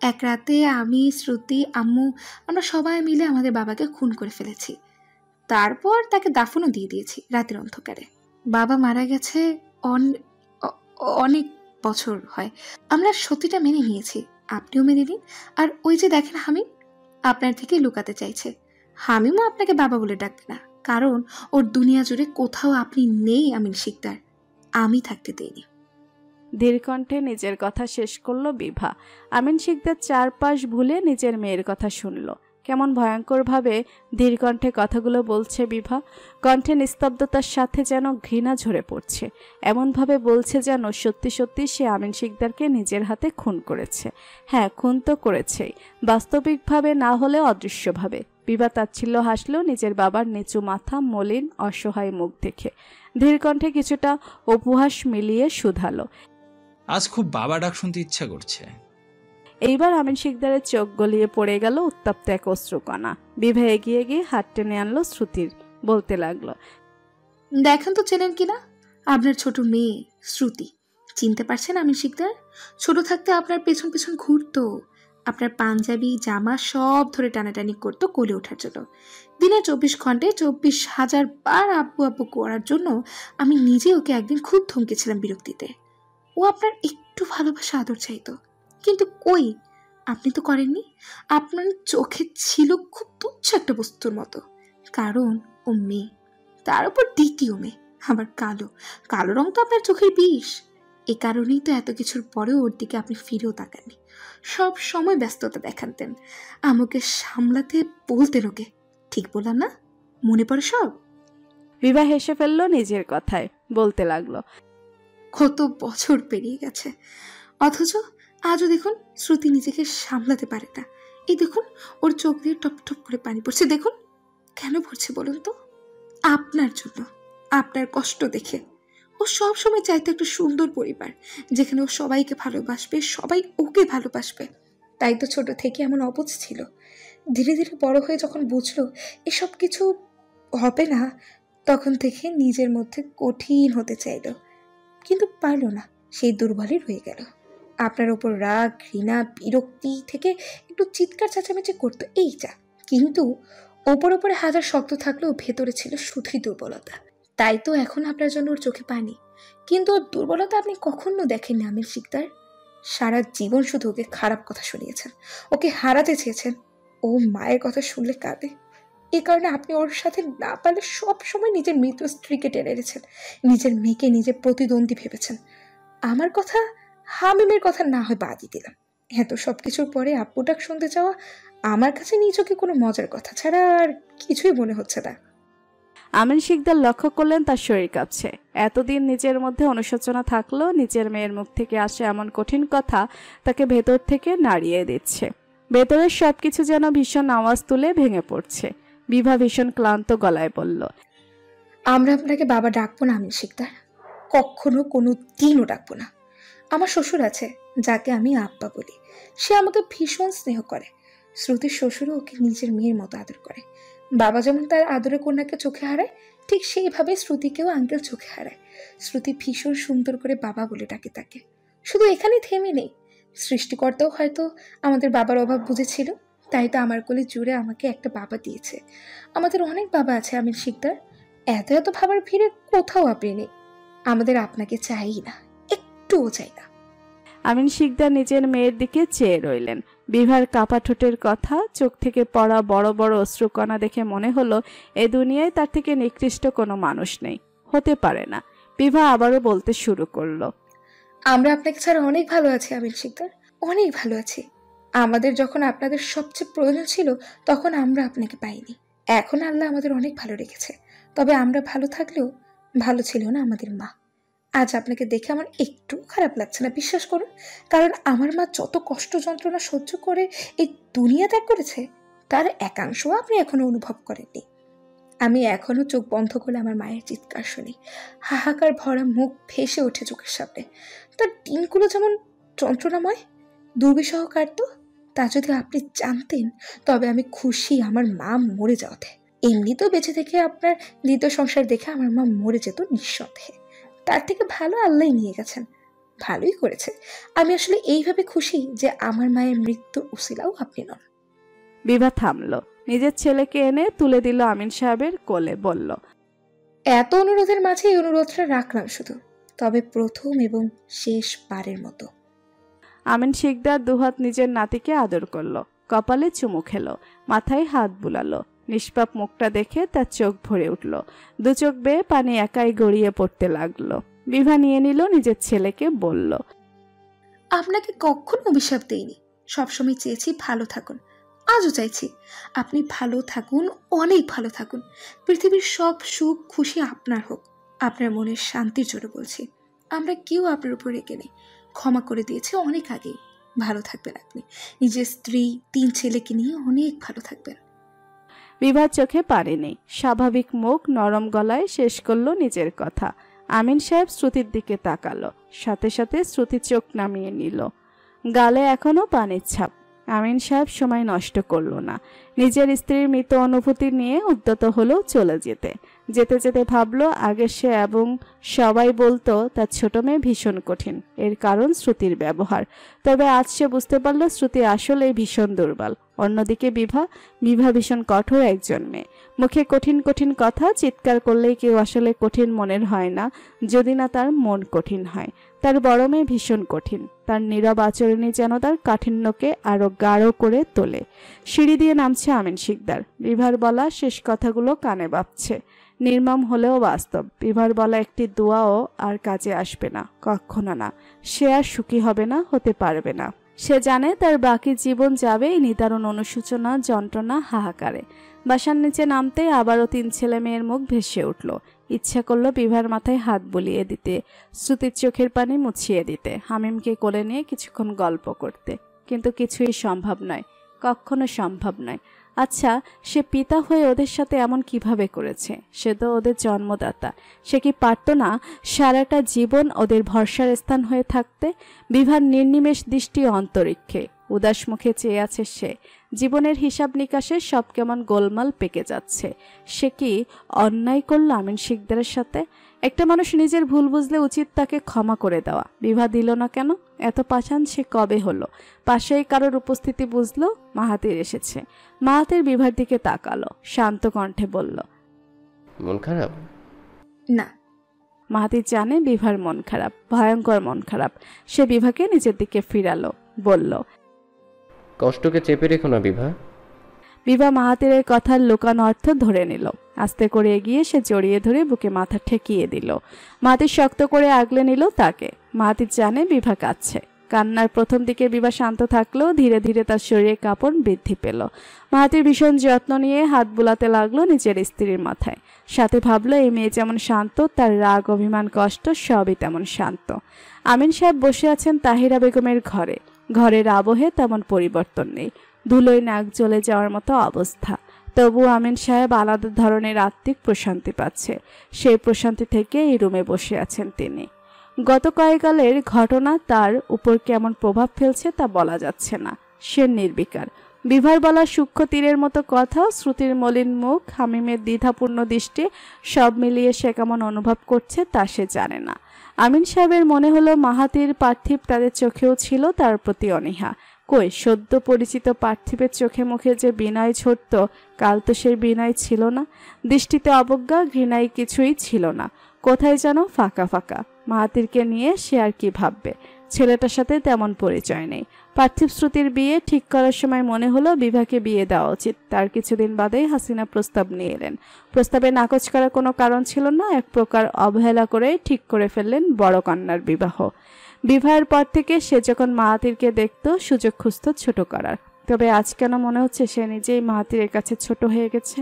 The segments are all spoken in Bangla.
এক রাতে আমি, শ্রুতি, আম্মু আমরা সবাই মিলে আমাদের বাবাকে খুন করে ফেলেছি। তারপর তাকে দাফনও দিয়ে দিয়েছি রাতের অন্ধকারে। বাবা মারা গেছে অনেক বছর হয়। আমরা সত্যিটা মেনে নিয়েছি, আপনিও মেনে নিন। আর ওই যে দেখেন হামিম, আপনার থেকে লুকাতে চাইছে। হামিমও আপনাকে বাবা বলে ডাকবে না, কারণ ওর দুনিয়া জুড়ে কোথাও আপনি নেই আমিন শিকদার। আমি থাকতে দেইনি। ধীরকণ্ঠে নিজের কথা শেষ করলো বিভা। আমিন শিকদার চারপাশ ভুলে নিজের মেয়ের কথা শুনল। কেমন ভয়ঙ্করভাবে ধীরকণ্ঠে কথাগুলো বলছে বিভা। কণ্ঠে নিস্তব্ধতার সাথে যেন ঘৃণা ঝরে পড়ছে। এমনভাবে বলছে যেন সত্যি সত্যি সে আমিন শিকদারকে নিজের হাতে খুন করেছে। হ্যাঁ, খুন তো করেছেই, বাস্তবিকভাবে না হলে অদৃশ্যভাবে। বিভা তাচ্ছিল্য হাসল নিজের বাবার নিচু মাথা, মলিন অসহায় মুখ দেখে। ধীরকণ্ঠে কিছুটা উপহাস মিলিয়ে শুধালো, আজ খুব বাবা ডাক শুনতে ইচ্ছা করছে। এইবার আমিন শিকদারের চোখ গলিয়ে পড়ে গেল উত্তপ্ত এক অশ্রুকণা। বিভা এগিয়ে গিয়ে হাত টেনে আনলো শ্রুতির, বলতে লাগলো, দেখেন তো চেনেন কিনা আপনার ছোট মেয়ে শ্রুতি। চিনতে পারছেন আমিন শিকদার? ছোট থাকতে আপনার পেছন পেছন ঘুরতো, আপনার পাঞ্জাবি জামা সব ধরে টানাটানি করতো কোলে ওঠার জন্য। দিনে 24 ঘন্টায় 24,000 বার আব্বু আব্বু করার জন্য আমি নিজে ওকে একদিন খুব ধমকেছিলাম বিরক্তিতে। ও আপনার একটু ভালোবাসা আদর চাইতো, কিন্তু কই, আপনি তো করেননি। আপনার চোখে ছিল খুব তুচ্ছ একটা বস্তুর মতো, কারণ ও মেয়ে, তার উপর দ্বিতীয় মেয়ে, আবার কালো। কালো রং তো আপনার চোখের বিষ। এ কারণেই তো এত কিছুর পরেও ওর দিকে আপনি ফিরেও তাকাননি। সব সময় ব্যস্ততা দেখাতেন, আমাকে সামলাতে বলতেন ওকে। ঠিক বললাম না? মনে পড়ে সব? বিভা হেসে ফেললো নিজের কথায়, বলতে লাগলো, কত বছর পেরিয়ে গেছে, অথচ আজও দেখুন শ্রুতি নিজেকে সামলাতে পারে না। এই দেখুন ওর চোখ দিয়ে টপ টপ করে পানি পড়ছে। দেখুন কেন পড়ছে বলুন তো? আপনার জন্য, আপনার কষ্ট দেখে। ও সব সময় চাইতো একটা সুন্দর পরিবার, যেখানে ও সবাইকে ভালোবাসবে, সবাই ওকে ভালোবাসবে। তাই তো ছোট থেকে এমন অবুঝ ছিল। ধীরে ধীরে বড় হয়ে যখন বুঝলো এসব কিছু হবে না, তখন থেকে নিজের মধ্যে কঠিন হতে চাইল, কিন্তু পারল না। সেই দুর্বলই রয়ে গেল। আপনার ওপর রাগ, ঘৃণা, বিরক্তি থেকে একটু চিৎকার চেঁচামেচি করতো, এই যা। কিন্তু ওপরে হাজার শক্ত থাকলেও ভেতরে ছিল শুধুই দুর্বলতা। তাই তো এখন আপনার জন্য ওর চোখে পানি, কিন্তু ওর দুর্বলতা আপনি কখনো দেখেননি আমির শিকদার। সারা জীবন শুধু ওকে খারাপ কথা শুনিয়েছেন, ওকে হারাতে চেয়েছেন। ও মায়ের কথা শুনলে কাঁদে, এ কারণে আপনি ওর সাথে না পারলে সব সময় নিজের মৃত স্ত্রীকে টেনে এনেছেন, নিজের মেয়েকে নিজের প্রতিদ্বন্দ্বী ভেবেছেন। আমার কথা, হামিমের কথা না হয় বাদই দিলাম। এত সব কিছুর পরে আব্বু ডাক শুনতে চাওয়া আমার কাছে নিজকে কোনো মজার কথা ছাড়া আর কিছুই মনে হচ্ছে না। আমিন শিকদার লক্ষ্য করলেন তার শরীর কাঁপছে। এতদিন নিজের মধ্যে অনুশোচনা থাকলেও নিজের মেয়ের মুখ থেকে আসে এমন কঠিন কথা তাকে ভেতর থেকে নাড়িয়ে দিচ্ছে। ভেতরের সবকিছু যেন ভীষণ আওয়াজ তুলে ভেঙে পড়ছে। বিভা ভীষণ ক্লান্ত গলায় বলল, আমরা আপনাকে বাবা ডাকবো না আমিন শিকদার, কখনো কোনো দিনও ডাকবো না। আমার শ্বশুর আছে যাকে আমি আব্বা বলি, সে আমাকে ভীষণ স্নেহ করে। শ্রুতির শ্বশুরও ওকে নিজের মেয়ের মতো আদর করে। বাবা যেমন তার আদরের কন্যাকে চোখে হারায়, ঠিক সেইভাবে শ্রুতিকেও আঙ্কেল চোখে হারায়। শ্রুতি ভীষণ সুন্দর করে বাবা বলে ডাকে তাকে। শুধু এখানে থেমে নেই, সৃষ্টিকর্তাও হয়তো আমাদের বাবার অভাব বুঝেছিল, তাই তো আমার কোলে জুড়ে আমাকে একটা বাবা দিয়েছে। আমাদের অনেক বাবা আছে আমির শিকদার, এত এত ভাবার ভিড়ে কোথাও আপনি নেই। আমাদের আপনাকে চাই না, একটুও চাই না। আমিন শিকদার নিজের মেয়ের দিকে চেয়ে রইলেন। বিভার কাপা ঠোঁটের কথা, চোখ থেকে পড়া বড় বড় অশ্রুকণা দেখে মনে হলো এ দুনিয়ায় তার থেকে নিকৃষ্ট কোনো মানুষ নেই, হতে পারে না। বিভা আবারও বলতে শুরু করলো, আমরা আপনাকে ছাড়া অনেক ভালো আছি আমির শিকদার, অনেক ভালো আছি। আমাদের যখন আপনাদের সবচেয়ে প্রয়োজন ছিল তখন আমরা আপনাকে পাইনি। এখন আল্লাহ আমাদের অনেক ভালো রেখেছে, তবে আমরা ভালো থাকলেও ভালো ছিল না আমাদের মা। আজ আপনাকে দেখে আমার একটু খারাপ লাগছে না, বিশ্বাস করুন। কারণ আমার মা যত কষ্ট যন্ত্রণা সহ্য করে এই দুনিয়া ত্যাগ করেছে, তার একাংশও আপনি এখনো অনুভব করেননি। আমি এখনো চোখ বন্ধ করলে আমার মায়ের চিৎকার শুনি, হাহাকার ভরা মুখ ভেসে ওঠে চোখের সামনে। তার দিনগুলো যেমন যন্ত্রণাময়, দুর্বিষহ কাটত, তা যদি আপনি জানতেন তবে আমি খুশি আমার মা মরে যাওয়াতে। এমনিতেও বেঁচে থেকে আপনার দ্বিতীয় সংসার দেখে আমার মা মরে যেত নিঃসন্দেহে। তার থেকে ভালো আল্লাহ নিয়ে গেছেন। ভালোই করেছে। আমি আসলে এইভাবে খুশি যে আমার মায়ের মৃত্যুর উসিলাও আপনি নন। বিভা থামলো, নিজের ছেলেকে এনে তুলে দিল আমিন সাহেবের কোলে, বলল, এত অনুরোধের মাঝে এই অনুরোধটা রাখলাম শুধু, তবে প্রথম এবং শেষবারের মতো। আমিন শিকদার দুহাত নিজের নাতিকে আদর করলো, কপালে চুমু খেলো, মাথায় হাত বুলালো। নিষ্পাপ মুখটা দেখে তার চোখ ভরে উঠল, দু চোখ বেয়ে পানি একাই গড়িয়ে পড়তে লাগলো। বিভা নিয়ে নিল নিজের ছেলেকে, বলল, আপনাকে কখনো অভিশাপ দেইনি, সবসময় চেয়েছি ভালো থাকুন, আজও চাইছি আপনি ভালো থাকুন, অনেক ভালো থাকুন। পৃথিবীর সব সুখ খুশি আপনার হোক। আপনার মনের শান্তির জন্য বলছি। আমরা কেউ আপনার উপর রেগে নেই, ক্ষমা করে দিয়েছে অনেক আগেই। ভালো থাকবেন আপনি, নিজের স্ত্রী 3 ছেলেকে নিয়ে অনেক ভালো থাকবেন। বিভার চোখে পানি নেই, স্বাভাবিক মুখ নরম গলায় শেষ করলো নিজের কথা। আমিন সাহেব শ্রুতির দিকে তাকালো, সাথে সাথে শ্রুতি চোখ নামিয়ে নিল, গালে এখনো পানির ছাপ। আমিন সাহেব সময় নষ্ট করলো না, নিজের স্ত্রীর মৃত অনুভূতি নিয়ে উদ্যত হলো চলে যেতে। যেতে যেতে ভাবলো, আগে সে এবং সবাই বলতো তার ছোট মেয়ে ভীষণ কঠিন, এর কারণ শ্রুতির ব্যবহার। তবে আজ সে বুঝতে পারলো শ্রুতি আসলে ভীষণ দুর্বল। অন্যদিকে বিভা ভীষণ কঠোর একজন মেয়ে। মুখে কঠিন কঠিন কথা, চিৎকার করলেই কেউ আসলে কঠিন মনের হয় না, যদি না তার মন কঠিন হয়। তার বড় মেয়ে ভীষণ কঠিন, তার নীরব আচরণই যেন তার কাঠিন্যকে আরো গাঢ় করে তোলে। সিঁড়ি দিয়ে নামছে আমিন শিকদার, বিভার বলা শেষ কথাগুলো কানে বাজছে। নির্মম হলেও বাস্তব, বিভার বলা একটি দোয়াও আর কাজে আসবে না, কখনো না। সে আর সুখী হবে না, হতে পারবে না। সে জানে তার বাকি জীবন যাবে এই নিদারুণ অনুশোচনা, যন্ত্রণা, হাহাকারে। বাসার নিচে নামতেই আবারও 3 ছেলে মেয়ের মুখ ভেসে উঠল। ইচ্ছা করলো বিভার মাথায় হাত বুলিয়ে দিতে, শ্রুতির চোখের পানি মুছিয়ে দিতে, হামিমকে কোলে নিয়ে কিছুক্ষণ গল্প করতে, কিন্তু কিছুই সম্ভব নয়, কখনো সম্ভব নয়। আচ্ছা, সে পিতা হয়ে ওদের সাথে এমন কিভাবে করেছে? সে তো ওদের জন্মদাতা, সে কি পারত না সারাটা জীবন ওদের ভরসার স্থান হয়ে থাকতে? বিভার নির্নিমেষ দৃষ্টি অন্তরিক্ষে, উদাস মুখে চেয়ে আছে সে। জীবনের হিসাব নিকাশে সব কেমন গোলমাল পেকে যাচ্ছে। সে কি অন্যায় করল আমিন শিকদারের সাথে? একটা মানুষ নিজের ভুল বুঝলে উচিত তাকে ক্ষমা করে দেওয়া। বিভা দিল না কেন? এত পাষাণ সে কবে হলো? পাশেই কারোর উপস্থিতি বুঝলো, মাহাতির এসেছে। মাহাতির বিভার দিকে তাকালো, শান্ত কণ্ঠে বলল, মন খারাপ? না। মাহাতির জানে বিভার মন খারাপ, ভয়ঙ্কর মন খারাপ। সে বিভাকে নিজের দিকে ফিরালো, বলল, কষ্টকে চেপে রেখো না বিভা। বিভা মাহাতিরের কথার লুকানো অর্থ ধরে নিল। আস্তে করে এগিয়ে সে জড়িয়ে ধরে বুকে মাথা ঠেকিয়ে দিল। মাহাতির শক্ত করে আগলে নিল তাকে। মাহাতির জানে বিভা কাঁদছে। কান্নার প্রথম দিকে বিভা শান্ত থাকলেও ধীরে ধীরে তার শরীরে কাঁপন বৃদ্ধি পেল। মাহাতির ভীষণ যত্ন নিয়ে হাত বুলাতে লাগলো নিজের স্ত্রীর মাথায়। সাথে ভাবলো, এই মেয়ে যেমন শান্ত, তার রাগ, অভিমান, কষ্ট সবই তেমন শান্ত। আমিন সাহেব বসে আছেন তাহিরা বেগমের ঘরে। ঘরের আবহে তেমন পরিবর্তন নেই, ধুলোয় নাক জ্বলে যাওয়ার মতো অবস্থা। তবু আমিন সাহেব আলাদা ধরনের আত্মিক প্রশান্তি পাচ্ছে। সেই প্রশান্তি থেকে এই রুমে বসে আছেন তিনি। গত কয়েককালের ঘটনা তার উপর কেমন প্রভাব ফেলছে তা বলা যাচ্ছে না। সে নির্বিকার। বিভার বলা সূক্ষ্ম তীরের মতো কথা, শ্রুতির মলিন মুখ, হামিমের দ্বিধাপূর্ণ দৃষ্টি, সব মিলিয়ে সে কেমন অনুভব করছে তা সে জানে না। আমিন সাহেবের মনে হলো মাহাতির পার্থিব তাদের চোখেও ছিল তার প্রতি অনীহা। কই, সদ্য পরিচিত পার্থিবের চোখে মুখে যে বিনয় ঝরত, কাল তো সেই বিনয় ছিল না। দৃষ্টিতে অবজ্ঞা, ঘৃণাই কিছুই ছিল না। কোথায় যেন ফাঁকা ফাঁকা। মাহাতিরকে নিয়ে সে আর কি ভাববে? ছেলেটার সাথে তেমন পরিচয় নেই। পার্থিব শ্রুতির বিয়ে ঠিক করার সময় মনে হলো বিভাকে বিয়ে দেওয়া উচিত। তার কিছুদিন বাদেই হাসিনা প্রস্তাব নিয়ে এলেন। প্রস্তাবে নাকচ করার কোনো কারণ ছিল না, এক প্রকার অবহেলা করে ঠিক করে ফেললেন বড় কন্যার বিবাহ। বিবাহের পর থেকে সে যখন মাহাতিরকে দেখত, সুযোগ খুঁজত ছোট করার। তবে আজ কেন মনে হচ্ছে সে নিজেই মাহাতিরের কাছে ছোট হয়ে গেছে?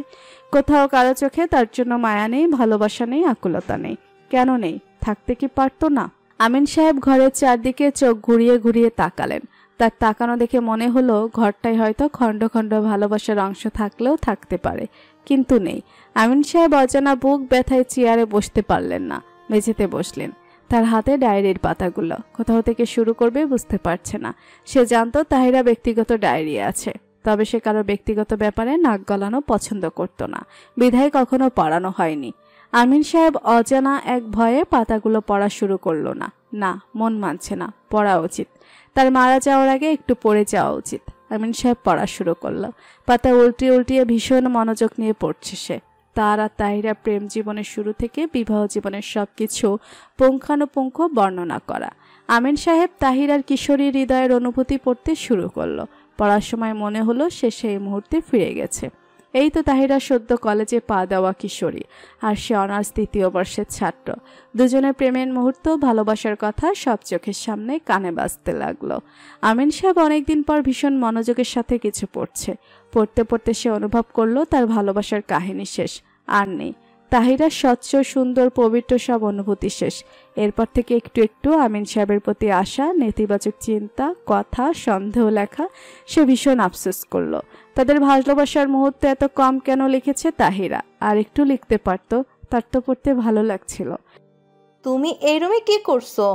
কোথাও কারো চোখে তার জন্য মায়া নেই, ভালোবাসা নেই, আকুলতা নেই। কেন নেই? থাকতে কি পারতো না? আমিন সাহেব ঘরের চারদিকে চোখ ঘুরিয়ে ঘুরিয়ে তাকালেন। তার তাকানো দেখে মনে হলো ঘরটায় হয়তো খণ্ড খণ্ড ভালোবাসার অংশ থাকলেও থাকতে পারে, কিন্তু নেই। আমিন সাহেব অজানা বুক ব্যথায় চেয়ারে বসতে পারলেন না, মেঝেতে বসলেন। তার হাতে ডায়েরির পাতাগুলো কোথাও থেকে শুরু করবে বুঝতে পারছে না। সে জানতো তাহিরা ব্যক্তিগত ডায়েরি আছে, তবে সে কারো ব্যক্তিগত ব্যাপারে নাক গলানো পছন্দ করত না, বিধায় কখনো পড়ানো হয়নি। আমিন সাহেব অজানা এক ভয়ে পাতাগুলো পড়া শুরু করলো না। না, মন মানছে না, পড়া উচিত। তার মারা যাওয়ার আগে একটু পড়ে যাওয়া উচিত। আমিন সাহেব পড়া শুরু করলো। পাতা উল্টিয়ে উল্টিয়ে ভীষণ মনোযোগ নিয়ে পড়ছে সে। তার আর তাহিরা প্রেম জীবনের শুরু থেকে বিবাহ জীবনের সবকিছু পুঙ্খানুপুঙ্খ বর্ণনা করা। আমিন সাহেব তাহিরার কিশোরী হৃদয়ের অনুভূতি পড়তে শুরু করলো। পড়ার সময় মনে হলো সে সেই মুহূর্তে ফিরে গেছে। এই তো তাহিরা সদ্য কলেজে পা দেওয়া কিশোরী, আর সে অনার্স 3য় বর্ষের ছাত্র। দুজনের প্রেমের মুহূর্ত, ভালোবাসার কথা সব চোখের সামনে কানে বাজতে লাগলো। আমিন সাহেব অনেকদিন পর ভীষণ মনোযোগের সাথে কিছু পড়ছে। পড়তে পড়তে সে অনুভব করলো তার ভালোবাসার কাহিনী শেষ, আর নেই। তাহিরার স্বচ্ছ, সুন্দর, পবিত্র সব অনুভূতি শেষ। এরপর থেকে একটু একটু আমিন সাহেবের প্রতি আশা, নেতিবাচক চিন্তা, কথা, সন্দেহ লেখা সে ভীষণ আফসোস করলো। তাদের ভালোবাসার মুহূর্তে এত কম কেন লিখেছে তাহিরা? আর একটু লিখতে পারতো, তার তো পড়তে ভালো লাগছিল। তুমি এই রুমে কি করছো?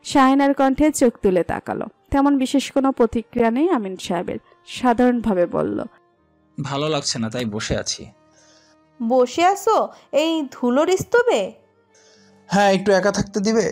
শাহিনার কণ্ঠে চোখ তুলে তাকালো। তেমন বিশেষ কোনো প্রতিক্রিয়া নেই আমিন সাহেবের। সাধারণভাবে বলল, ভালো লাগছে না তাই বসে আছি। বসে আছো এই ধুলোর স্তূপে? হ্যাঁ, একটু একা থাকতে দিবে?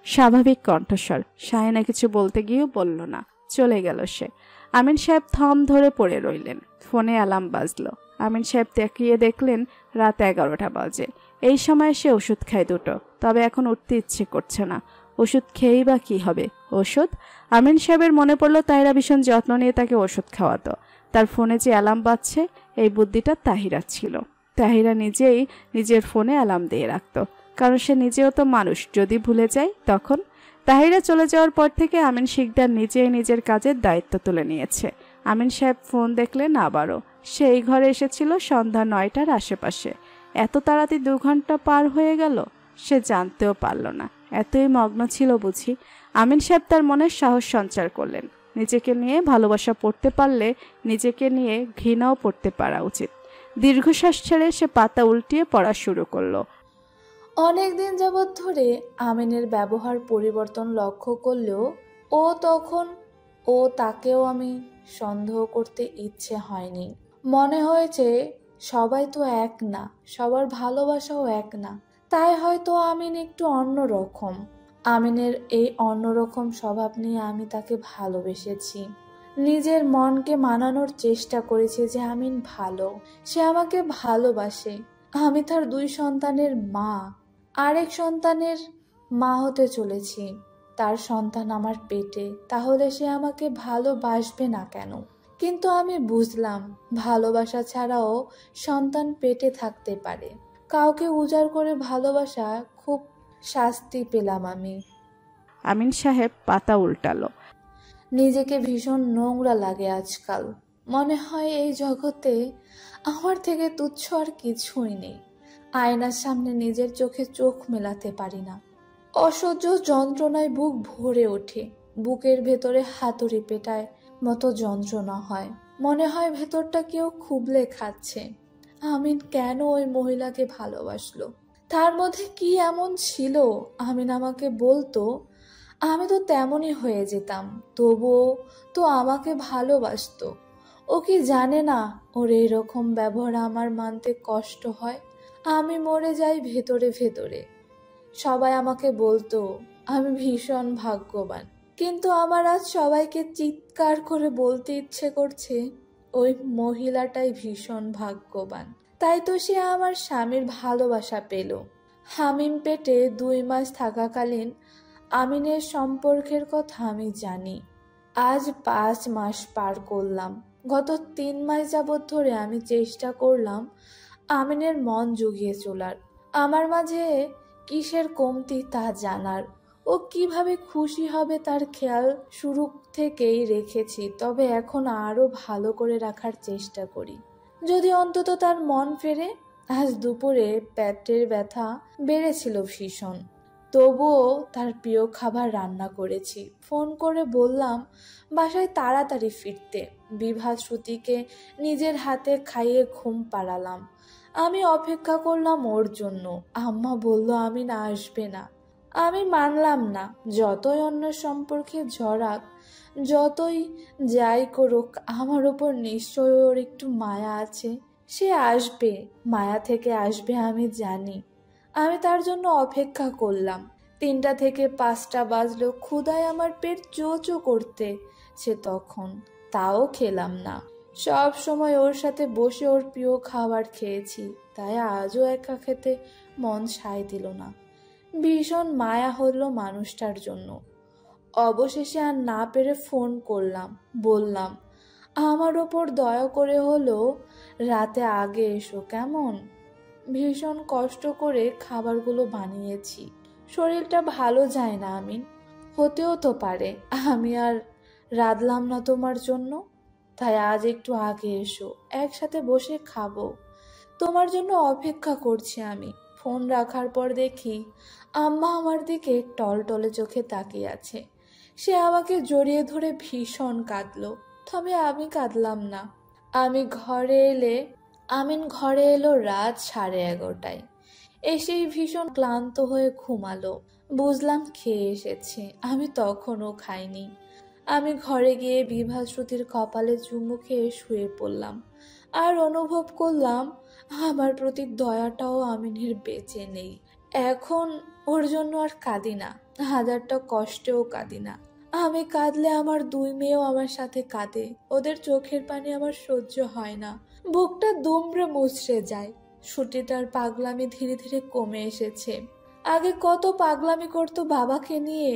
স্বাভাবিক কণ্ঠস্বর। শাহিনা কিছু বলতে গিয়েও বলল না, চলে গেল সে। আমিন সাহেব থম ধরে পড়ে রইলেন। ফোনে অ্যালার্ম বাজলো। আমিন সাহেব তাকিয়ে দেখলেন রাত 11টা বাজে। এই সময় সে ওষুধ খায় 2টো, তবে এখন উঠতে ইচ্ছে করছে না। ওষুধ খেয়েই বা কী হবে? ওষুধ? আমিন সাহেবের মনে পড়ল তাহিরা ভীষণ যত্ন নিয়ে তাকে ওষুধ খাওয়াতো। তার ফোনে যে অ্যালার্ম বাজছে, এই বুদ্ধিটা তাহিরা ছিল। তাহিরা নিজেই নিজের ফোনে অ্যালার্ম দিয়ে রাখত, কারণ সে নিজেও তো মানুষ, যদি ভুলে যায় তখন। তাহিরা চলে যাওয়ার পর থেকে আমিন শিকদার নিজেই নিজের কাজের দায়িত্ব তুলে নিয়েছে। আমিন সাহেব ফোন দেখলেন আবারও। সে এই ঘরে এসেছিল সন্ধ্যা 9টার আশেপাশে। এত তাড়াতাড়ি 2 ঘন্টা পার হয়ে গেল সে জানতেও পারল না। এতই মগ্ন ছিল বুঝি। আমিন সাহেব তার মনের সাহস সঞ্চার করলেন। নিজেকে নিয়ে ভালোবাসা পড়তে পারলে নিজেকে নিয়ে ঘৃণাও পড়তে পারা উচিত। দীর্ঘশ্বাস ছেড়ে সে পাতা উল্টিয়ে পড়া শুরু করলো। অনেকদিন যাবৎ ধরে আমিনের ব্যবহার পরিবর্তন লক্ষ্য করলেও তাকেও আমি সন্দেহ করতে ইচ্ছে হয়নি। মনে হয়েছে সবাই তো এক না, সবার ভালোবাসাও এক না। তাই হয়তো আমিন একটু অন্যরকম। আমিনের এই অন্যরকম স্বভাব নিয়ে আমি তাকে ভালোবেসেছি। নিজের মনকে মানানোর চেষ্টা করেছি যে আমিন ভালো, সে আমাকে ভালোবাসে। আমি তার 2 সন্তানের মা, আরেক সন্তানের মা হতে চলেছি। তার সন্তান আমার পেটে, তাহলে সে আমাকে ভালোবাসবে না কেন? কিন্তু আমি বুঝলাম ভালোবাসা ছাড়াও সন্তান পেটে থাকতে পারে। কাউকে উজাড় করে ভালোবাসা খুব শাস্তি পেলাম আমি। আমিন সাহেব পাতা উল্টালো। নিজেকে ভীষণ নোংরা লাগে আজকাল। মনে হয় এই জগতে আমার থেকে তুচ্ছ আর কিছুই নেই। আয়নার সামনে নিজের চোখে চোখ মেলাতে পারি না। অসহ্য যন্ত্রণায় বুক ভরে ওঠে। বুকের ভেতরে হাতুড়ি পেটায় মতো যন্ত্রণা হয়। মনে হয় ভেতরটা কেউ খুবলে খাচ্ছে। আমিন কেন ওই মহিলাকে ভালোবাসলো? তার মধ্যে কি এমন ছিল? আমিন আমাকে বলতো আমি তো তেমনই হয়ে যেতাম, তবুও তো আমাকে ভালোবাসতো। ও কি জানে না ওর এরকম ব্যবহার আমার মানতে কষ্ট হয়? আমি মরে যাই ভেতরে ভেতরে। সবাই আমাকে বলতো আমি ভীষণ ভাগ্যবান, কিন্তু আমার আজ সবাইকে চিৎকার করে বলতে ইচ্ছে করছে ওই মহিলাটাই ভীষণ ভাগ্যবান। তাই তো সে আমার স্বামীর ভালোবাসা পেল। হামিম পেটে 2 মাস থাকাকালীন আমিনের সম্পর্কের কথা আমি জানি। আজ 5 মাস পার করলাম। গত 3 মাস যাবৎ ধরে আমি চেষ্টা করলাম আমিনের মন জুগিয়ে চলার, আমার মাঝে কিসের কমতি তা জানার, ও কিভাবে খুশি হবে তার খেয়াল শুরু থেকেই রেখেছি। তবে এখন আরো ভালো করে রাখার চেষ্টা করি, যদি অন্তত তার মন ফেরে। আজ দুপুরে পেটের ব্যথা বেড়েছিল ভীষণ, তবুও তার প্রিয় খাবার রান্না করেছি। ফোন করে বললাম বাসায় তাড়াতাড়ি ফিরতে। বিভা শ্রুতিকে নিজের হাতে খাইয়ে ঘুম পাড়ালাম। আমি অপেক্ষা করলাম ওর জন্য। আম্মা বলল আমিন আসবে না। আমি মানলাম না। যতই অন্য সম্পর্কে জড়াক, যতই যাই করুক, আমার ওপর নিশ্চয় ওর একটু মায়া আছে। সে আসবে, মায়া থেকে আসবে আমি জানি। আমি তার জন্য অপেক্ষা করলাম। 3টা থেকে 5টা বাজলো, ক্ষুধায় আমার পেট চো চো করতে সে তখন, তাও খেলাম না। সব সময় ওর সাথে বসে ওর প্রিয় খাবার খেয়েছি, তাই আজও একা খেতে মন সায় দিল না। ভীষণ মায়া হলো মানুষটার জন্য। অবশেষে আর না পেরে ফোন করলাম, বললাম আমার ওপর দয়া করে হলো রাতে আগে এসো কেমন। ভীষণ কষ্ট করে খাবারগুলো বানিয়েছি, শরীরটা ভালো যায় না আমিন, হতেও তো পারে আমি আর রাঁধলাম না তোমার জন্য, তাই আজ একটু আগে এসো, একসাথে বসে খাবো। তোমার জন্য অপেক্ষা করছি আমি। ফোন রাখার পর দেখি আম্মা আমার দিকে টলটলে চোখে তাকিয়ে আছে। সে আমাকে জড়িয়ে ধরে ভীষণ কাঁদলো, তবে আমি কাঁদলাম না। আমিন ঘরে এলো রাত 11:30টায়। এসেই ভীষণ ক্লান্ত হয়ে ঘুমালো। বুঝলাম খেয়ে এসেছে, আমি তখনও খাইনি। আমি ঘরে গিয়ে বিভা শ্রুতির কপালে চুমু খেয়ে শুয়ে পড়লাম, আর অনুভব করলাম আমার প্রতি দয়াটাও আমিনের বেঁচে নেই। এখন ওর জন্য আর কাঁদি না, হাজারটা কষ্টেও কাঁদি না। আমি কাঁদলে আমার 2 মেয়েও আমার সাথে কাঁদে, ওদের চোখের পানি আমার সহ্য হয় না, বুকটা দুমড়ে মুচড়ে যায়। ছুটিটার পাগলামি ধীরে ধীরে কমে এসেছে। আগে কত পাগলামি করতো বাবাকে নিয়ে,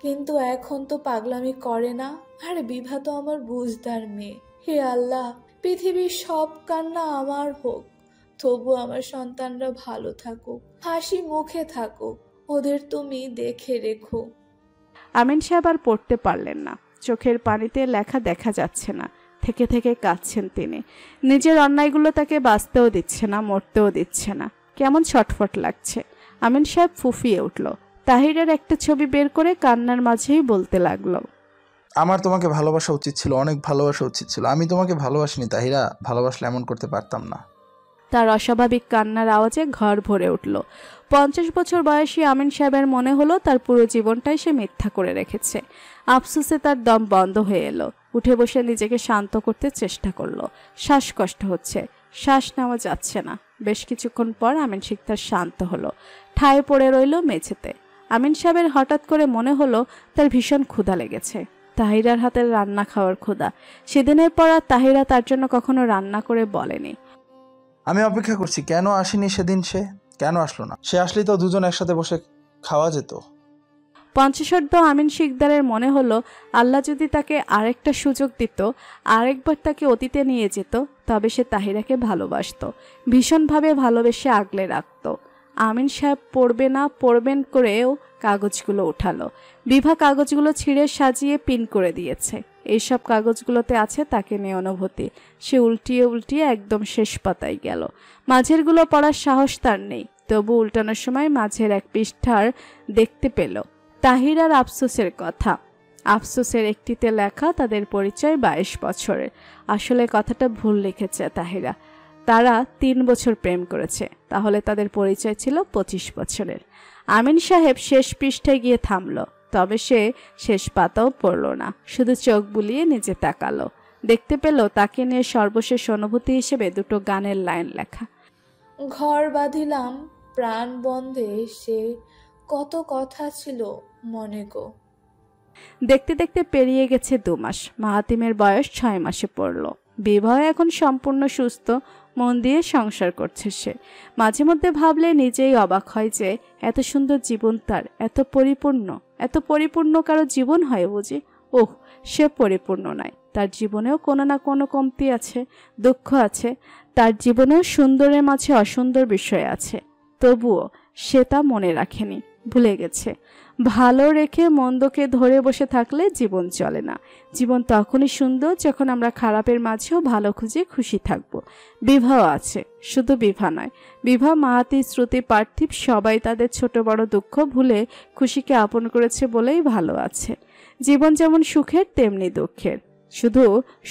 কিন্তু এখন তো পাগলামি করে না। আর বিভা তো আমার বুঝদার মেয়ে। হে আল্লাহ, পৃথিবীর সব কান্না আমার হোক, তবু আমার সন্তানরা ভালো থাকুক, হাসি মুখে থাকুক, ওদের তুমি দেখে রেখো। আমিন সাহেব আর পড়তে পারলেন না, চোখের পানিতে লেখা দেখা যাচ্ছে না, থেকে থেকে কাঁদছেন তিনি। নিজের অন্যায়গুলো তাকে বাঁচতেও দিচ্ছে না, মরতেও দিচ্ছে না, কেমন ছটফট লাগছে। আমিন সাহেব ফুফিয়ে উঠল, তাহিরের একটা ছবি বের করে কান্নার মাঝেই বলতে লাগলো, আমার তোমাকে ভালোবাসা উচিত ছিল, অনেক ভালোবাসা উচিত ছিল। আমি তোমাকে ভালোবাসিনি তাহিরা, ভালোবাসলে এমন করতে পারতাম না। তার অস্বাভাবিক কান্নার আওয়াজে ঘর ভরে উঠল। 50 বছর বয়সী আমিন সাহেবের মনে হলো তার পুরো জীবনটাই সে মিথ্যা করে রেখেছে। আফসোসে তার দম বন্ধ হয়ে এলো। উঠে বসে নিজেকে শান্ত করতে চেষ্টা করলো। শ্বাসকষ্ট হচ্ছে, শ্বাস নেওয়া যাচ্ছে না। বেশ কিছুক্ষণ পর আমিন শিকদার শান্ত হলো, ঠায় পড়ে রইল মেঝেতে। আমিন সাহেবের হঠাৎ করে মনে হলো তার ভীষণ ক্ষুধা লেগেছে, তাহিরার হাতের রান্না খাওয়ার ক্ষুধা। সেদিনের পর আর তাহিরা তার জন্য কখনো রান্না করে বলেনি। আমি অপেক্ষা করছি, কেন আসেনি সেদিন সে? কেন আসলো না? সে আসলেই তো দুজন একসাথে বসে খাওয়া যেত। পঞ্চশর্ধ আমিন শিকদারের মনে হলো আল্লাহ যদি তাকে আরেকটা সুযোগ দিত, আরেকবার তাকে অতীতে নিয়ে যেত, তবে সে তাহিরাকে ভালোবাসত, ভীষণভাবে ভালোবেসে আগলে রাখত। আমিন সাহেব পড়বেন করেও কাগজগুলো উঠালো। বিভা কাগজগুলো ছিঁড়ে সাজিয়ে পিন করে দিয়েছে। এইসব কাগজগুলোতে আছে তাকে নিয়ে অনুভূতি। সে উল্টিয়ে উল্টিয়ে একদম শেষ পাতায় গেল। মাঝেরগুলো পড়ার সাহস তার নেই, তবু উল্টানোর সময় মাঝের এক পৃষ্ঠার দেখতে পেল তাহিরার আফসোসের কথা। আফসোসের একটিতে লেখা তাদের পরিচয় 22 বছরের। আসলে কথাটা ভুল লিখেছে তাহিরা। তারা 3 বছর প্রেম করেছে, তাহলে তাদের পরিচয় ছিল 25 বছরের। আমিন সাহেব শেষ পৃষ্ঠায় গিয়ে থামল, তবে সে শেষ পাতাও পড়ল না, শুধু চোখ বুলিয়ে নিচে তাকালো। দেখতে পেল তাকে নিয়ে সর্বশেষ অনুভূতি হিসেবে 2টো গানের লাইন লেখা। ঘর বাঁধিলাম প্রাণ বন্ধে, সে কত কথা ছিল মনে গো। দেখতে দেখতে পেরিয়ে গেছে 2 মাস। মাহাতিমের বয়স 6 মাসে পড়ল। বিবাহ এখন সম্পূর্ণ সুস্থ, মন দিয়ে সংসার করছে সে। মাঝে মধ্যে ভাবলে নিজেই অবাক হয় যে এত সুন্দর জীবন তার, এত পরিপূর্ণ কারো জীবন হয় বুঝি? ওহ, সে পরিপূর্ণ নয়, তার জীবনেও কোনো না কোনো কমতি আছে, দুঃখ আছে। তার জীবনেও সুন্দরের মাঝে অসুন্দর বিষয় আছে, তবুও সে তা মনে রাখেনি, ভুলে গেছে। ভালো রেখে মন্দকে ধরে বসে থাকলে জীবন চলে না। জীবন তখনই সুন্দর যখন আমরা খারাপের মাঝেও ভালো খুঁজে খুশি থাকব। বিবাহ আছে, শুধু বিভা নয়, বিভা, মাহাতি, শ্রুতি, পার্থিব সবাই তাদের ছোট বড় দুঃখ ভুলে খুশিকে আপন করেছে বলেই ভালো আছে। জীবন যেমন সুখের তেমনি দুঃখের। শুধু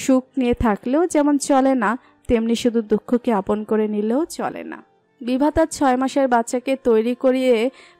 সুখ নিয়ে থাকলেও যেমন চলে না, তেমনি শুধু দুঃখকে আপন করে নিলেও চলে না। বিভা তার 6 মাসের বাচ্চাকে তৈরি করিয়ে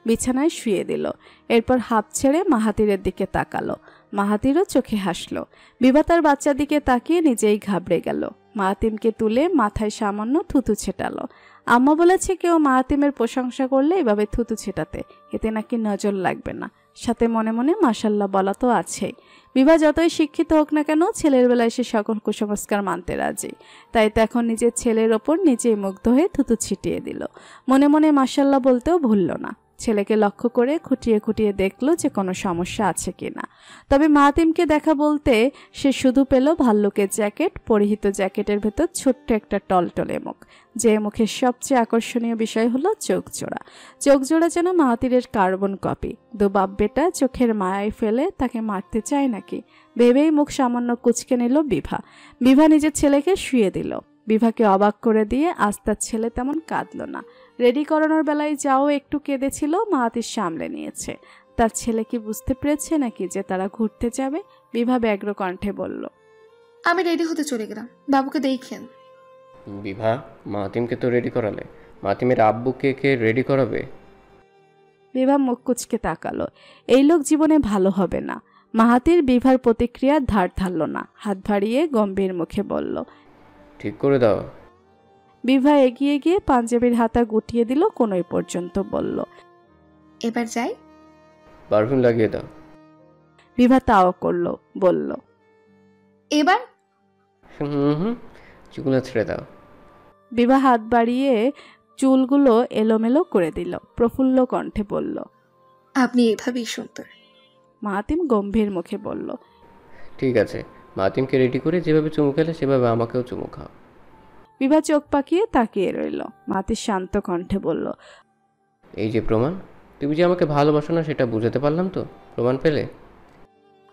বিছানায় শুয়ে দিল। এরপর হাঁপ ছেড়ে মাহাতিরের দিকে তাকালো। মাহাতিরও চোখে হাসলো। বিভা তার বাচ্চার দিকে তাকিয়ে নিজেই ঘাবড়ে গেল। মাহাতিমকে তুলে মাথায় সামান্য থুতু ছেটালো। আম্মা বলেছে কেউ মাহাতিমের প্রশংসা করলে এভাবে থুতু ছেটাতে, এতে নাকি নজর লাগবে না। সাথে মনে মনে মাশাল্লাহ বলা তো আছেই। বিভা যতই শিক্ষিত হোক না কেন ছেলের বেলায় সে সকল কুসংস্কার মানতে রাজি। তাই তো এখন নিজের ছেলের ওপর নিজেই মুগ্ধ হয়ে থুতু ছিটিয়ে দিল। মনে মনে মাশাল্লাহ বলতেও ভুলল না। ছেলেকে লক্ষ্য করে খুঁটিয়ে খুঁটিয়ে দেখলো যে কোনো সমস্যা আছে কিনা। তবে মাহাতিমকে দেখা বলতে সে শুধু পেল ভাল্লুকের জ্যাকেট, পরিহিত জ্যাকেটের ভেতর ছোট্ট একটা টলটলে মুখ। যে মুখের সবচেয়ে আকর্ষণীয় বিষয় হলো চোখজোড়া। চোখজোড়া যেন মাহাতিরের কার্বন কপি। দু বাপ বেটা চোখের মায়ায় ফেলে তাকে মারতে চায় নাকি ভেবেই মুখ সামান্য কুঁচকে নিল বিভা। বিভা নিজের ছেলেকে শুয়ে দিল। বিভাকে অবাক করে দিয়ে আজ তার ছেলে তেমন কাঁদল না। রেডি করানোর বেলায় যাও একটু কেঁদেছিল, মাহাতির সামলে নিয়েছে। তার ছেলে কি বুঝতে পেরেছে নাকি যে তারা ঘুরতে যাবে? বিভা ব্যগ্র কণ্ঠে বলল, আমি রেডি হতে চলে গেলাম, বাবুকে দেখেন। বিভা, মাহাতিমকে তো রেডি করালে, মাহাতিমের আব্বুকে কে রেডি করাবে? বিভা মুখ কুচকে তাকালো। এই লোক জীবনে ভালো হবে না। মাহাতির বিভার প্রতিক্রিয়ার ধার ধারল না। হাত বাড়িয়ে গম্ভীর মুখে বলল, ঠিক করে দাও। বিভা এগিয়ে গিয়ে পাঞ্জাবির হাতা গুটিয়ে দিল। কোনোই পর্যন্ত বলল, এবার যাই। পারফিউম লাগিয়ে দাও। বিভা তাও করল, বলল, এবার হুম, চুলগুলো ছেড়ে দাও। বিভা হাত বাড়িয়ে চুলগুলো এলোমেলো করে দিল। প্রফুল্ল কণ্ঠে বলল, আপনি এভাবেই সুন্দর। মাহাতিম গম্ভীর মুখে বলল, ঠিক আছে, মাহাতিমকে রেডি করে যেভাবে চুমু খেলে সেভাবে আমাকেও চুমু খাও। বিভা চোখ পাকিয়ে তাকিয়ে রইল। মাহাতির শান্ত কণ্ঠে বলল, এই যে প্রমাণ, তুমি যে আমাকে ভালোবাসো না সেটা বুঝাতে পারলাম তো, প্রমাণ পেলে?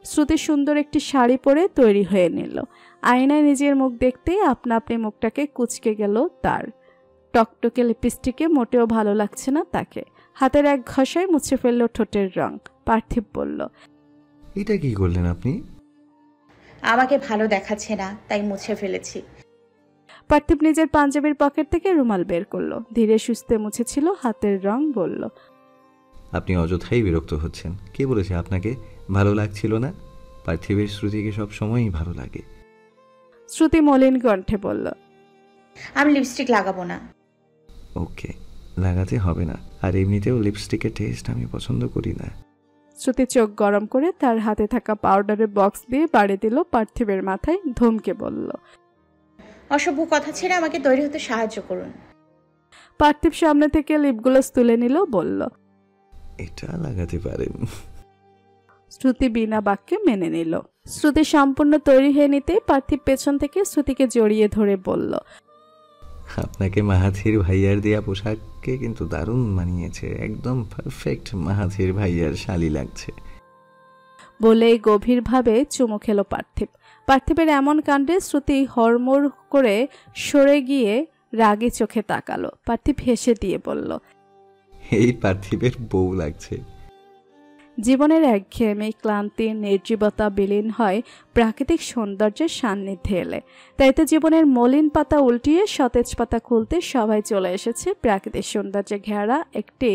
শ্রুতি সুন্দর একটি শাড়ি পরে তৈরি হয়ে নিল। আয়নায় নিজের মুখ দেখতেই আপনা আপনি মুখটাকে কুঁচকে গেল তার। টকটকে লিপস্টিকে মোটেও ভালো লাগছে না তাকে। হাতের এক ঘষায় মুছে ফেলল ঠোঁটের রং। পার্থিব বলল, এটা কি করলেন আপনি? আমাকে ভালো দেখাচ্ছে না তাই মুছে ফেলেছি। পার্থিব নিজের পাঞ্জাবির পকেট থেকে রুমাল বের করলো। ধীরে সুস্থে মুছেছিল হাতের রং। বলল, আপনি অযথাই বিরক্ত হচ্ছেন। কে বলেছে আপনাকে ভালো লাগছিল না? পার্থিবের শ্রুতিকে সব সময়ই ভালো লাগে। শ্রুতি মলিন কণ্ঠে বলল, আমি লিপস্টিক লাগাবো না। ওকে, লাগাতে হবে না। আর এমনিতেও লিপস্টিকের টেস্ট আমি পছন্দ করি না। শ্রুতি চোখ গরম করে তার হাতে থাকা পাউডারের বক্স দিয়ে বাড়ি দিল পার্থিবের মাথায়। ধমকে বলল, অসভ্য কথা ছেড়ে আমাকে তৈরি হতে সাহায্য করুন। পার্থিব সামনে থেকে লিপগ্লোস তুলে নিল। বলল, এটা লাগাতে পারেন। শ্রুতি বিনা বাক্যে মেনে নিল। শ্রুতি সম্পূর্ণ তৈরি হয়ে নিতে পার্থিব পেছন থেকে শ্রুতিকে জড়িয়ে ধরে বলল, আপনাকে মাহাথির ভাইয়ার দেয়া পোশাককে কিন্তু দারুণ মানিয়েছে। একদম পারফেক্ট মাহাথির ভাইয়ার শালি লাগছে। বলেই গভীরভাবে চুমু খেল পার্থিব। পার্থিবের এমন কাণ্ডে শ্রুতি হড়মড় করে সরে গিয়ে রাগে চোখে তাকালো। পার্থিব হেসে দিয়ে বলল, এই পার্থিবের বউ লাগছে। জীবনের একঘেয়েমি, ক্লান্তি, নির্জীবতা বিলীন হয় প্রাকৃতিক সৌন্দর্যের সান্নিধ্যে এলে। তাই তো জীবনের মলিন পাতা উল্টিয়ে সতেজ পাতা খুলতে সবাই চলে এসেছে প্রাকৃতিক সৌন্দর্যে ঘেরা একটি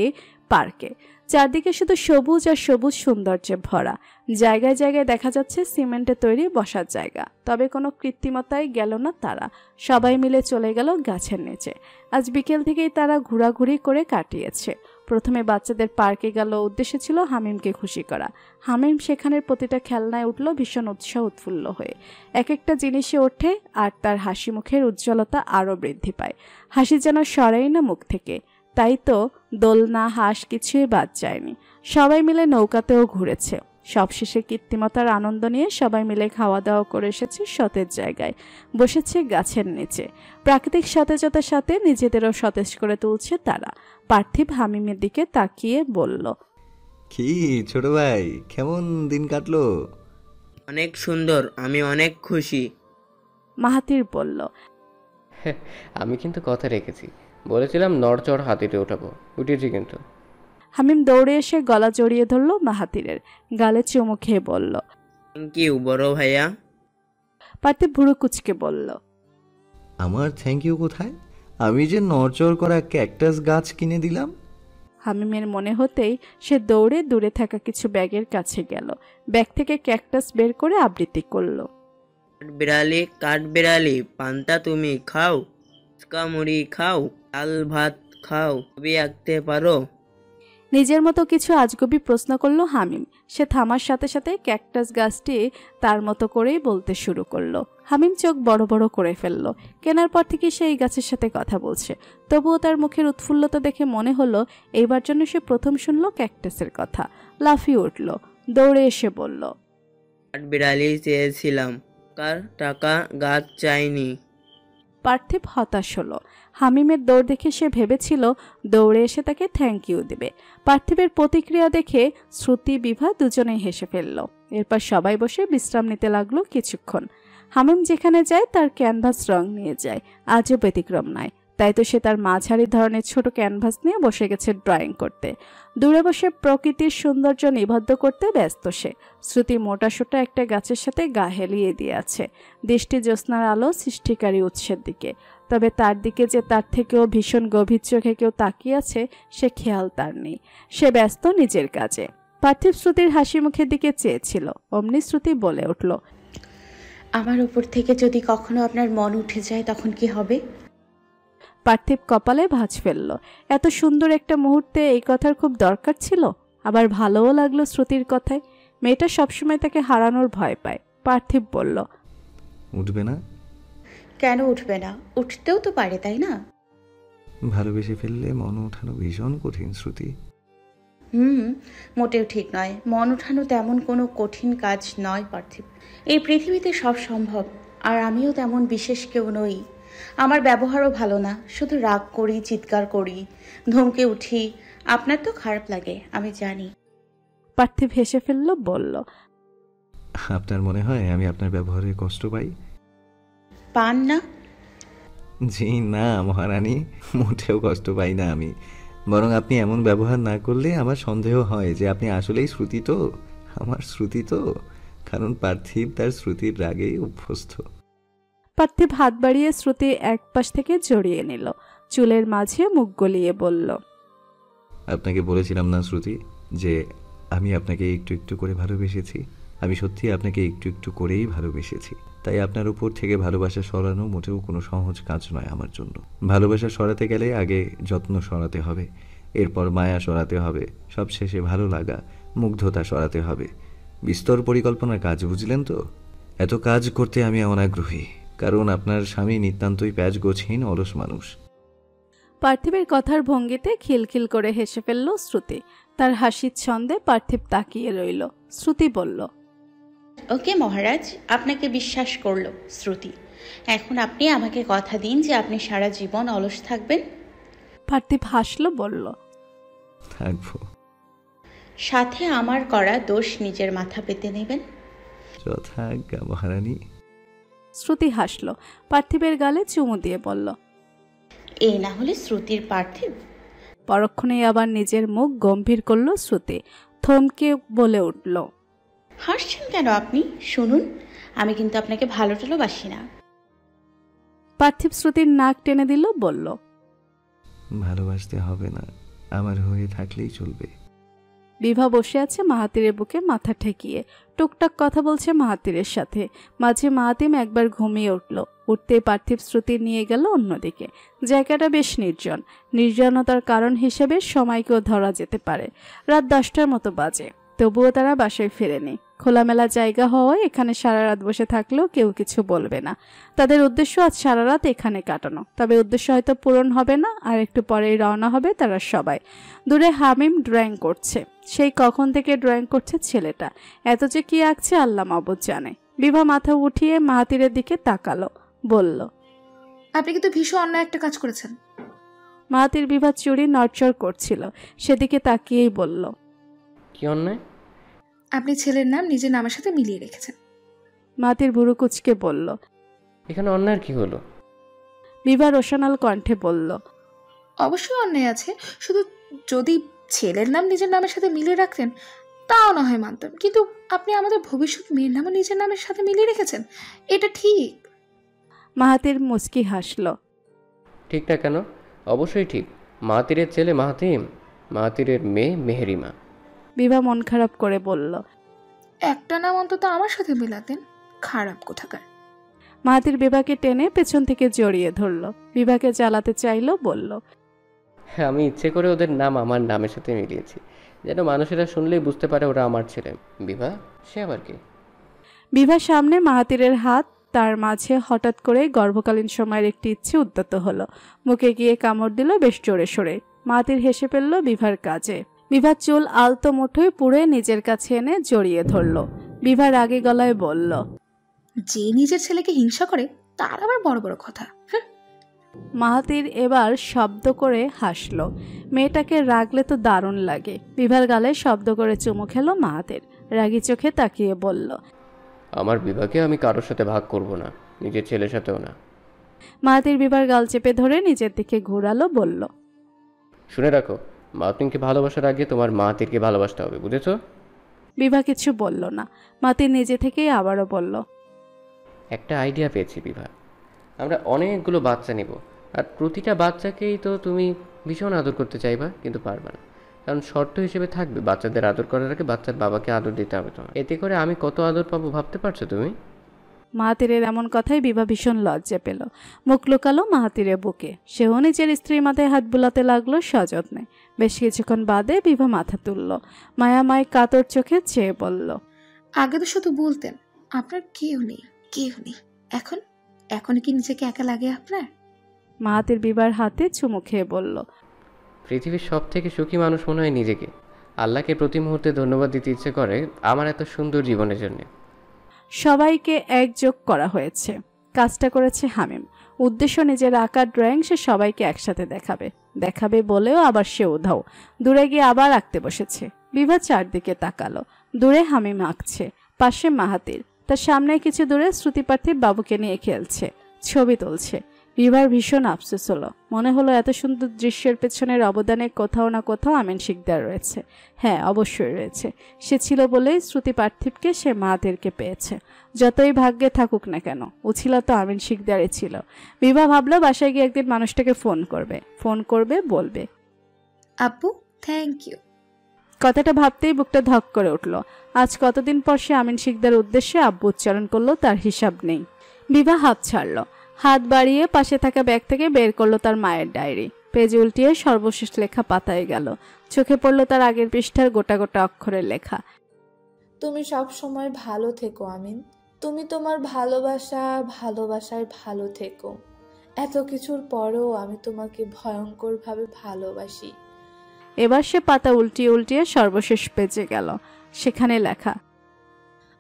পার্কে। চারদিকে শুধু সবুজ আর সবুজ সৌন্দর্যে ভরা। জায়গায় জায়গায় দেখা যাচ্ছে সিমেন্টে তৈরি বসার জায়গা। তবে কোনো কৃত্রিমতায় গেল না তারা। সবাই মিলে চলে গেল গাছের নিচে। আজ বিকেল থেকেই তারা ঘোরাঘুরি করে কাটিয়েছে। প্রথমে বাচ্চাদের পার্কে গেল, উদ্দেশ্য ছিল হামিমকে খুশি করা। হামিম সেখানের প্রতিটা খেলনায় উঠল ভীষণ উৎসাহ উৎফুল্ল হয়ে। এক একটা জিনিসে ওঠে আর তার হাসি মুখের উজ্জ্বলতা আরও বৃদ্ধি পায়। হাসি যেন সরাই না মুখ থেকে। তাই তো দোলনা, হাঁস কিছুই বাদ যায়নি। সবাই মিলে নৌকাতেও ঘুরেছে। সবশেষে কৃত্রিমতার আনন্দ নিয়ে সবাই মিলে খাওয়া দাওয়া করে এসেছে সতেজ জায়গায়। বসেছে গাছের নিচে। প্রাকৃতিক সতেজতার সাথে নিজেদেরও সতেজ করে তুলছে তারা। পার্থিব হামিমের দিকে তাকিয়ে বলল, কি ছোট ভাই, কেমন দিন কাটলো? অনেক সুন্দর, আমি অনেক খুশি। মাহাতির বলল, আমি কিন্তু কথা রেখেছি, বলেছিলাম নড়চড় হাতিতে ওঠাবো, উঠেছি কিন্তু। হামিম দৌড়ে এসে গলা জড়িয়ে ধরল মাহাতিরের। গালে চুমু খেয়ে বলল, থ্যাংক ইউ বড় ভাইয়া। পার্থিব ভুরু কুচকে বলল, আমার থ্যাংক ইউ কোথায়? আমি যে নড়চড় করা ক্যাকটাস গাছ কিনে দিলাম। হামিমের মনে হতেই সে দৌড়ে দূরে থাকা কিছু ব্যাগের কাছে গেল। ব্যাগ থেকে ক্যাকটাস বের করে আবৃত্তি করল, কাঠবিড়ালি পান্তা তুমি খাও, ফুচকা মুড়ি খাও, ডাল ভাত খাও, ছবি আঁকতে পারো? নিজের মতো কিছু আজগুবি প্রশ্ন করলো হামিম। সে থামার সাথে সাথে ক্যাকটাস গাছটি তার মতো করেই বলতে শুরু করলো। হামিম চোখ বড় বড় করে ফেলল। কেনার পর থেকে সে এই গাছের সাথে কথা বলছে, তবুও তার মুখের উৎফুল্লতা দেখে মনে হলো এইবার জন্য সে প্রথম শুনল ক্যাকটাসের কথা। লাফিয়ে উঠল, দৌড়ে এসে বলল, কাঠবিড়ালি চেয়েছিলাম, টাকা গাছ চাইনি। পার্থিব হতাশ হলো। হামিমের দৌড় দেখে সে ভেবেছিল দৌড়ে এসে তাকে থ্যাংক ইউ দেবে। পার্থিবের প্রতিক্রিয়া দেখে শ্রুতি বিভা দুজনেই হেসে ফেলল। এরপর সবাই বসে বিশ্রাম নিতে লাগলো কিছুক্ষণ। হামিম যেখানে যায় তার ক্যানভাস রং নিয়ে যায়, আজও ব্যতিক্রম নয়। তাই তো সে তার মাঝারি ধরনের ছোট ক্যানভাস নিয়ে বসে গেছে ড্রয়িং করতে। দূরে বসে প্রকৃতির সৌন্দর্য নিবদ্ধ করতে ব্যস্ত সে। শ্রুতি মোটাসোটা একটা গাছের সাথে গা হেলিয়ে দিয়ে আছে, দৃষ্টি জ্যোৎস্নার আলো সৃষ্টিকারী উৎসের দিকে। তবে তার দিকে যে তার থেকেও ভীষণ গভীর চোখে কেউ তাকিয়ে আছে সে খেয়াল তার নেই। সে ব্যস্ত নিজের কাজে। পার্থিব শ্রুতির হাসি মুখের দিকে চেয়েছিল, অমনি শ্রুতি বলে উঠল, আমার উপর থেকে যদি কখনো আপনার মন উঠে যায় তখন কি হবে? পার্থিব কপালে ভাঁজ ফেলল। এত সুন্দর একটা মুহূর্তে এই কথার খুব দরকার ছিল। আবার ভালোও লাগলো শ্রুতির কথায়। মেয়েটা সবসময় তাকে হারানোর ভয় পায়। পার্থিব বলল, উঠবে না? কেন উঠবে না? উঠতেও তো পারে, তাই না? ভালোবেসে ফেললে মন ওঠানো ভীষণ কঠিন শ্রুতি। মোটেও ঠিক নয়। মন ওঠানো তেমন কোনো কঠিন কাজ নয় পার্থিব। এই পৃথিবীতে সব সম্ভব। আর আমিও তেমন বিশেষ কেউ নই। আমার ব্যবহারও ভালো না, শুধু রাগ করি, চিৎকার করি, ধমকে উঠি। আপনার তো খারাপ লাগে, আমি জানি। পার্থিব হেসে ফেলল, বলল, আপনার মনে হয় আমি আপনার ব্যবহারে কষ্ট পাই? পান না? জি না মহারানী, মোটেও কষ্ট পাই না আমি। বরং আপনি এমন ব্যবহার না করলে আমার সন্দেহ হয় যে আপনি আসলেই শ্রুতি তো, আমার শ্রুতি তো। কারণ পার্থিব তার শ্রুতির রাগেই অভ্যস্ত। পার্থিব হাত বাড়িয়ে শ্রুতি এক পাশ থেকে জড়িয়ে নিল, চুলের মাঝে মুখ গলিয়ে বলল, আপনাকে বলেছিলাম না শ্রুতি যে আমি আপনাকে একটু একটু করে ভালোবেসেছি। আমি সত্যি আপনাকে একটু একটু করেই ভালোবেসেছি। তাই আপনার উপর থেকে ভালোবাসা সরানো মোটেও কোনো সহজ কাজ নয় আমার জন্য। ভালোবাসা সরাতে গেলে আগে যত্ন সরাতে হবে, এরপর মায়া সরাতে হবে, সবশেষে ভালো লাগা, মুগ্ধতা সরাতে হবে। বিস্তর পরিকল্পনার কাজ, বুঝলেন তো? এত কাজ করতে আমি অনাগ্রহী, কারণ আপনার স্বামী নিতান্তই প্যাচ গোছহীন অলস মানুষ। পার্থিবের কথার ভঙ্গিতে খিলখিল করে হেসে ফেলল শ্রুতি। তার হাসির ছন্দে পার্থিব তাকিয়ে রইল। শ্রুতি বলল, ওকে মহারাজ, আপনাকে বিশ্বাস করলো শ্রুতি। এখন আপনি আমাকে কথা দিন যে আপনি সারা জীবন অলস থাকবেন। পার্থিব হাসল, বলল, থাকবো। সাথে আমার করা দোষ নিজের মাথা পেতে নেবেন। যথাজ্ঞা মহারানী। শ্রুতি হাসল, পার্থিবের গালে চুমু দিয়ে বলল, এই না হলে শ্রুতির পার্থিব। পরক্ষণেই আবার নিজের মুখ গম্ভীর করল শ্রুতি। থমকে বলে উঠল, হাসছেন কেন আপনি? শুনুন, আমি কিন্তু আপনাকে ভালো টালোবাসি না। পার্থিব শ্রুতির নাক টেনে দিল, বলল, ভালোবাসতে হবে না, আমার হয়ে থাকলেই চলবে। বিভা বসে আছে মাহাতিরের বুকে মাথা ঠেকিয়ে, টুকটাক কথা বলছে মাহাতিরের সাথে। মাঝে মাহাতিম একবার ঘুমিয়ে উঠল। উঠতেই পার্থিব শ্রুতি নিয়ে গেল অন্যদিকে। জায়গাটা বেশ নির্জন। নির্জনতার কারণ হিসেবে সময়কেও ধরা যেতে পারে। রাত 10টার মতো বাজে, তবুও তারা বাসায় ফেরেনি। খোলামেলা জায়গা হওয়ায় এখানে সারা রাত বসে থাকলেও কেউ কিছু বলবে না। তাদের উদ্দেশ্য আজ সারা রাত এখানে কাটানো। তবে উদ্দেশ্য হয়তো পূরণ হবে না, আর একটু পরেই রওনা হবে তারা সবাই। দূরে হামিম ড্রয়িং করছে। সেই কখন থেকে ড্রয়িং করছে ছেলেটা। এত যে কি আঁকছে আল্লাহ মাবুদ জানে। বিভা মাথা উঠিয়ে মাহাতিরের দিকে তাকালো, বলল, আপনি কিন্তু ভীষণ অন্যায় একটা কাজ করেছেন। মাহাতির বিভা চুরি নড়চড় করছিল, সেদিকে তাকিয়েই বলল, কি অন্যায়? আপনি ছেলের নাম নিজের নামের সাথে মিলিয়ে রেখেছেন। মাহাতির ভুরু কুচকে বলল, এখানে অন্যায়ের কি হলো? বিভা রোশনাল কণ্ঠে বলল, অবশ্যই অন্যায় আছে, শুধু যদি ছেলের নাম নিজের নামের সাথে মিলিয়ে রাখতেন তাও না হয় মানতাম, কিন্তু আপনি আমাদের ভবিষ্যৎ মেয়ের নামও নিজের নামের সাথে মিলিয়ে রেখেছেন, এটা ঠিক? মাহাতির মুচকি হাসল। ঠিকটা কেন? অবশ্যই ঠিক। মাহাতিরের ছেলে মাহাতিম, মাহাতিরের মেয়ে মেহেরিমা। বিভা মন খারাপ করে বলল, একটা নাম অন্তত আমার সাথে মেলাতেন। খারাপ কোথাকার। মাহাতির বিভাকে টেনে পেছন থেকে জড়িয়ে ধরল। বিভাকে জ্বালাতে চাইলো, বলল, হ্যাঁ, আমি ইচ্ছে করে ওদের নাম আমার নামের সাথে মিলিয়েছি, যেন মানুষেরা শুনলেই বুঝতে পারে ওরা আমার ছেলে। বিভা, সে আবার কি? বিভার সামনে মাহাতিরের হাত, তার মাঝে হঠাৎ করে গর্ভকালীন সময়ের একটি ইচ্ছে উদ্যত হলো। মুখে গিয়ে কামড় দিল বেশ জোরে সোরে। মাহাতির হেসে ফেলল বিভার কাজে। বিভার চুল আলতো মুঠোয় পুড়ে নিজের কাছে এনে জড়িয়ে ধরল। বিভা রাগে গলায় বলল, যে নিজের ছেলেকে হিংসা করে তার আবার বড় বড় কথা। মাহাতির এবার শব্দ করে হাসল। মেয়েটাকে রাগলে তো দারুণ লাগে। বিভার গালে শব্দ করে চুমু খেলো মাহাতির। রাগী চোখে তাকিয়ে বলল, আমার বিভাকে আমি কারোর সাথে ভাগ করব না, নিজের ছেলের সাথেও না। মাহাতির বিভার গাল চেপে ধরে নিজের দিকে ঘোরালো, বলল, শুনে রাখো, মাহাতিনকে ভালোবাসার আগে তোমার মাহাতিরকে ভালোবাসতে হবে, বুঝেছো? বিভা কিছু বলল না। মাহাতির নিজে থেকেই আবারও বলল, একটা আইডিয়া পেয়েছি বিভা, আমরা অনেকগুলো বাচ্চা নিব, আর প্রতিটা বাচ্চাকেই তো তুমি ভীষণ আদর করতে চাইবা, কিন্তু পারবা না, কারণ শর্ত হিসেবে থাকবে বাচ্চাদের আদর করার আগে বাচ্চার বাবাকে আদর দিতে হবে তোমার। এতে করে আমি কত আদর পাবো ভাবতে পারছো তুমি? মাহাতিরের এমন কথায় বিভা ভীষণ লজ্জা পেল। মুখ লুকালো মাহাতিরের বুকে। সেও নিজের স্ত্রীর মাথায় হাত বুলাতে লাগলো সযত্নে। বেশ কিছুক্ষণ বাদে বিভা মাথা তুলল। মায়াময় কাতর চোখে চেয়ে বলল, আগে তো শুধু বলতেন আপনার কেউ নেই, কেউ নেই। এখন এখন কি নিজেকে একা লাগে আপনার? মাহাতির বিভার হাতে চুমু খেয়ে বলল, পৃথিবীর সব থেকে সুখী মানুষ মনে হয় নিজেকে। আল্লাহকে প্রতি মুহূর্তে ধন্যবাদ দিতে ইচ্ছে করে আমার এত সুন্দর জীবনের জন্য। সবাইকে একযোগ করা হয়েছে। কাজটা করেছে হামিম। উদ্দেশ্য নিজের আঁকা ড্রয়িং সে সবাইকে একসাথে দেখাবে। দেখাবে বলেও আবার সে উধাও। দূরে গিয়ে আবার আঁকতে বসেছে। বিভা চারদিকে তাকালো। দূরে হামিম আঁকছে, পাশে মাহাতির, তার সামনে কিছু দূরে শ্রুতিপার্থী বাবুকে নিয়ে খেলছে, ছবি তুলছে। বিভার ভীষণ আফসোস হলো। মনে হলো এত সুন্দর দৃশ্যের পেছনের অবদানে কোথাও না কোথাও আমিন শিকদার রয়েছে। হ্যাঁ, অবশ্যই রয়েছে। সে ছিল বলেই শ্রুতি পার্থিবকে সে মাহাতিরকে পেয়েছে। যতই ভাগ্যে থাকুক না কেন, উছিলা তো আমিন শিকদারই ছিল। বিভা ভাবলো বাসায় গিয়ে একদিন মানুষটাকে ফোন করবে, বলবে, আব্বু থ্যাংক ইউ। কথাটা ভাবতেই বুকটা ধক করে উঠল। আজ কতদিন পর সে আমিন শিকদার উদ্দেশ্যে আব্বু উচ্চারণ করলো, তার হিসাব নেই। বিভা হাত ছাড়ল। হাত বাড়িয়ে পাশে থাকা ব্যাগ থেকে বের করলো তার মায়ের ডায়েরি। পেজ উল্টিয়ে সর্বশেষ লেখা পাতায় গেল। চোখে পড়লো তার আগের পৃষ্ঠার গোটা গোটা অক্ষরের লেখা, তুমি সব সময় ভালো থেকো আমিন। তুমি তোমার ভালোবাসায় ভালো থেকো। এত কিছুর পরও আমি তোমাকে ভয়ঙ্করভাবে ভালোবাসি। এবার সে পাতা উল্টিয়ে উল্টিয়ে সর্বশেষ পেজে গেল। সেখানে লেখা,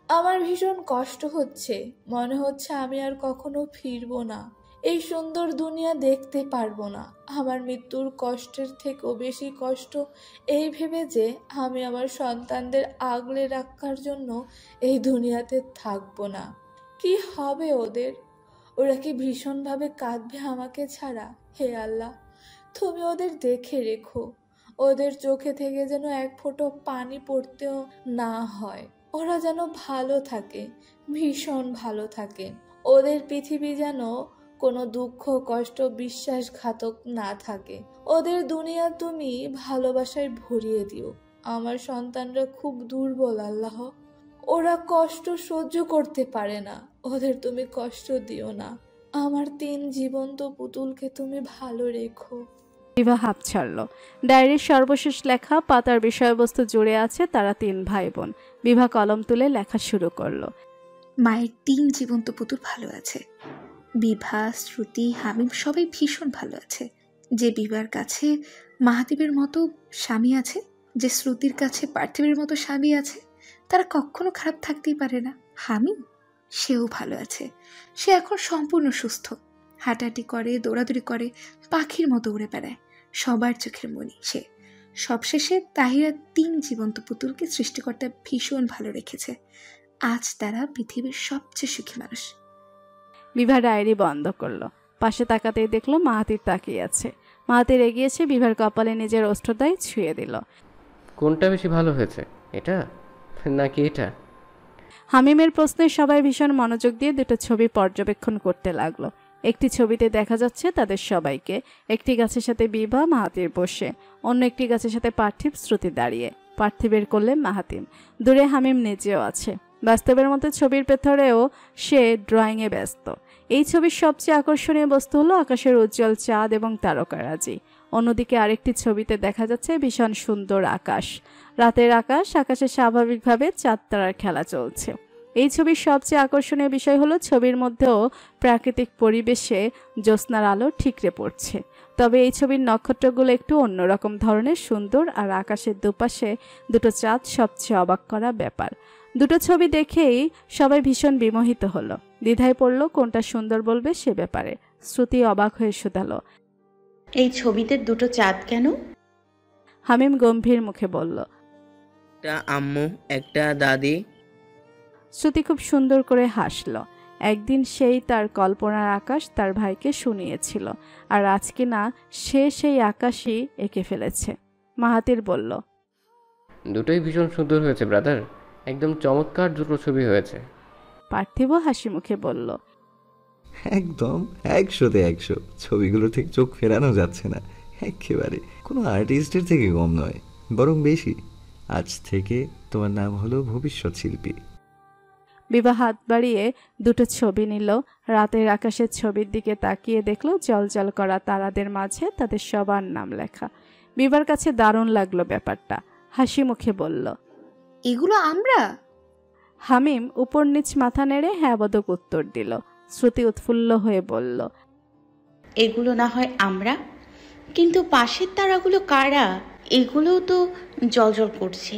আমার ভীষণ কষ্ট হচ্ছে। মনে হচ্ছে আমি আর কখনো ফিরবো না, এই সুন্দর দুনিয়া দেখতে পারবো না। আমার মৃত্যুর কষ্টের থেকেও বেশি কষ্ট এই ভেবে যে আমি আমার সন্তানদের আগলে রাখার জন্য এই দুনিয়াতে থাকবো না। কি হবে ওদের? ওরা কি ভীষণভাবে কাঁদবে আমাকে ছাড়া? হে আল্লাহ, তুমি ওদের দেখে রেখো। ওদের চোখে থেকে যেন এক ফোঁটা পানি পড়তেও না হয়। ওরা যেন ভালো থাকে, ভীষণ ভালো থাকে। ওদের পৃথিবী যেন কোনো দুঃখ কষ্ট বিশ্বাসঘাতক না থাকে। ওদের দুনিয়া তুমি ভালোবাসায় ভরিয়ে দিও। আমার সন্তানরা খুব দুর্বল আল্লাহ, ওরা কষ্ট সহ্য করতে পারে না। ওদের তুমি কষ্ট দিও না। আমার 3 জীবন্ত পুতুলকে তুমি ভালো রেখো। বিভা হাঁপ ছাড়ল। ডায়েরির সর্বশেষ লেখা পাতার বিষয়বস্তু জুড়ে আছে তারা 3 ভাই বোন। বিভা কলম তুলে লেখা শুরু করলো, মায়ের 3 জীবন্ত পুতুল ভালো আছে। বিভা, শ্রুতি, হামিম সবাই ভীষণ ভালো আছে। যে বিভার কাছে মাহাতিবের মতো স্বামী আছে, যে শ্রুতির কাছে পার্থিবের মতো স্বামী আছে, তারা কখনো খারাপ থাকতেই পারে না। হামিম, সেও ভালো আছে। সে এখন সম্পূর্ণ সুস্থ, হাঁটাহাঁটি করে, দৌড়াদৌড়ি করে, পাখির মতো উড়ে বেড়ায়। সবার চোখের মণি সে। সবশেষে তাহিরা 3 জীবন্ত পুতুলকে সৃষ্টিকর্তা ভীষণ ভালো রেখেছে। আজ তারা পৃথিবীর সবচেয়ে সুখী মানুষ। বিভা ডায়েরি বন্ধ করলো। পাশে তাকাতেই দেখলো মাহাতির তাকিয়ে আছে। মাহাতির এগিয়েছে, বিভার কপালে নিজের ওষ্ঠদায় ছুঁয়ে দিল। কোনটা বেশি ভালো হয়েছে, এটা নাকি এটা? হামিমের প্রশ্নে সবাই ভীষণ মনোযোগ দিয়ে 2টো ছবি পর্যবেক্ষণ করতে লাগলো। একটি ছবিতে দেখা যাচ্ছে তাদের সবাইকে। একটি গাছের সাথে বিভা, মাহাতির বসে, অন্য একটি গাছের সাথে পার্থিব, শ্রুতি দাঁড়িয়ে। পার্থিবের কোলে মাহাতিম, দূরে হামিম নিজেও আছে। বাস্তবের মতো ছবির ভেতরেও সে ড্রয়িংয়ে ব্যস্ত। এই ছবির সবচেয়ে আকর্ষণীয় বস্তু হলো আকাশের উজ্জ্বল চাঁদ এবং তারকারাজি। অন্যদিকে আরেকটি ছবিতে দেখা যাচ্ছে ভীষণ সুন্দর আকাশ, রাতের আকাশ, আকাশে স্বাভাবিকভাবে চাঁদ তারার খেলা চলছে। এই ছবির সবচেয়ে আকর্ষণীয় বিষয় হলো ছবির মধ্যেও প্রাকৃতিক পরিবেশে জ্যোৎস্নার আলো ঠিকরে পড়ছে। তবে এই ছবির নক্ষত্রগুলো একটু অন্যরকম ধরনের সুন্দর, আর আকাশের দুপাশে দুটো চাঁদ সবচেয়ে অবাক করা ব্যাপার। দুটো ছবি দেখেই সবাই ভীষণ বিমোহিত হলো, দ্বিধায় পড়ল কোনটা সুন্দর বলবে সে ব্যাপারে। শ্রুতি অবাক হয়ে শুধালো, এই ছবিতে দুটো চাঁদ কেন? হামিম গম্ভীর মুখে বলল, একটা আম্মু, একটা দাদি। শ্রুতি খুব সুন্দর করে হাসল। একদিন সেই তার কল্পনার আকাশ তার ভাইকে শুনিয়েছিল, আর আজকে না সে সেই আকাশই এঁকে ফেলেছে। মাহাতির বলল, দুটোই ভীষণ সুন্দর হয়েছে ব্রাদার, একদম চমৎকার দুটো ছবি হয়েছে। পার্থিব হাসি মুখে বলল, একদম 100-তে 100। ছবিগুলো ঠিক চোখ ফেরানো যাচ্ছে না, একেবারে কোনো আর্টিস্টের থেকে কম নয়, বরং বেশি। আজ থেকে তোমার নাম হলো ভবিষ্যৎ শিল্পী। বিভা হাত বাড়িয়ে দুটো ছবি নিল। রাতের আকাশের ছবির দিকে তাকিয়ে দেখলো জলজল করা তারাদের মাঝে তাদের সবার নাম লেখা। বিভার কাছে দারুণ লাগলো ব্যাপারটা। হাসি মুখে বলল, এগুলো আমরা? হামিম উপর নিচ মাথা নেড়ে হ্যাঁ বোধক উত্তর দিল। শ্রুতি উৎফুল্ল হয়ে বলল, এগুলো না হয় আমরা, কিন্তু পাশের তারাগুলো কারা? এগুলোও তো জ্বলজ্বল করছে।